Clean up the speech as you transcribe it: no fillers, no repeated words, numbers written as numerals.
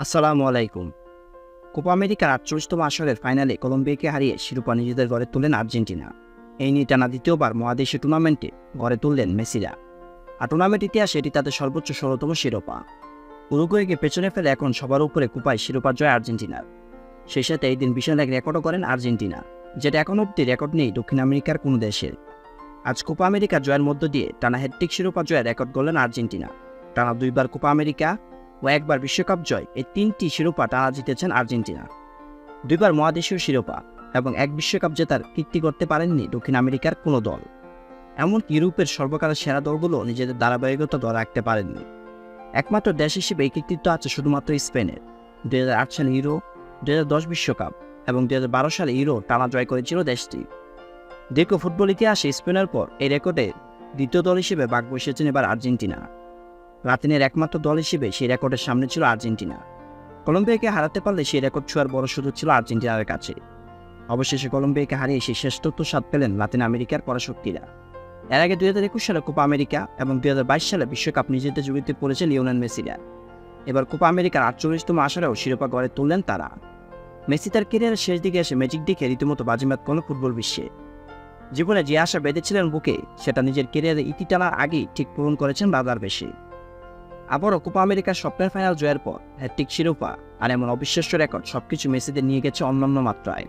আসসালামু আলাইকুম। কোপা আমেরিকার ৪৮তম আসরের ফাইনালে কলম্বিয়াকে হারিয়ে শিরোপা নিজেদের ঘরে তুললেন আর্জেন্টিনা। এই নিয়ে টানা দ্বিতীয়বার মহাদেশীয় টুর্নামেন্টে ঘরে তুললেন মেসিরা। আর টুর্নামেন্ট ইতিহাসে এটি তাদের সর্বোচ্চ ১৬তম শিরোপা। উরুগুয়েকে পেছনে ফেলে এখন সবার উপরে কোপায় শিরোপা জয় আর্জেন্টিনার। সেই সাথে এই দিন বিশাল এক রেকর্ডও করেন আর্জেন্টিনা, যেটা এখন অব্দি রেকর্ড নেই দক্ষিণ আমেরিকার কোনো দেশের। আজ কোপা আমেরিকা জয়ের মধ্য দিয়ে টানা হ্যাটট্রিক শিরোপা জয়ের রেকর্ড গড়লেন আর্জেন্টিনা। টানা ২বার কোপা আমেরিকা ও একবার বিশ্বকাপ জয়, এই ৩টি শিরোপা টানা জিতেছেন আর্জেন্টিনা। ২বার মহাদেশীয় শিরোপা এবং এক বিশ্বকাপ জেতার কীর্তি করতে পারেননি দক্ষিণ আমেরিকার কোনো দল। এমনকি ইউরোপের সর্বকালের সেরা দলগুলো নিজেদের ধারাবাহিকতা ধরে রাখতে পারেননি। একমাত্র দেশ হিসেবে এই কৃতিত্ব আছে শুধুমাত্র স্পেনের। ২০০৮ সালে ইউরো, ২০১০ বিশ্বকাপ এবং ২০১২ সালে ইউরো টানা জয় করেছিল দেশটি। দীর্ঘ ফুটবল ইতিহাসে স্পেনের পর এই রেকর্ডে দ্বিতীয় দল হিসেবে ভাগ বসিয়েছেন এবার আর্জেন্টিনা। লাতিনের একমাত্র দল হিসেবে সেই রেকর্ডের সামনে ছিল আর্জেন্টিনা। কলম্বিয়াকে হারাতে পারলে সেই রেকর্ড ছোঁয়ার বড় সুযোগ ছিল আর্জেন্টিনার কাছে। অবশেষে কলম্বিয়াকে হারিয়ে সেই শ্রেষ্ঠত্ব স্বাদ পেলেন লাতিন আমেরিকার পরাশক্তিরা। এর আগে ২০২১ সালে কোপা আমেরিকা এবং ২০২২ সালে বিশ্বকাপ নিজেদের জুড়িতে পড়েছে লিওনেল মেসিরা। এবার কোপা আমেরিকার ৪৮তম আসরেও শিরোপা গড়ে তুললেন তারা। মেসি তার ক্যারিয়ারের শেষ দিকে এসে ম্যাজিক দেখে রীতিমতো বাজিমাত করল ফুটবল বিশ্বে। জীবনে যে আশা বেঁধেছিলেন বুকে, সেটা নিজের ক্যারিয়ারে ইতি টানার আগেই ঠিক পূরণ করেছেন বাজার বেশি। আবারও কোপা আমেরিকার স্বপ্নের ফাইনাল জয়ের পর হ্যাটট্রিক শিরোপা আর এমন অবিশ্বাস্য রেকর্ড সবকিছু মেসিদের নিয়ে গেছে অন্যান্য মাত্রায়।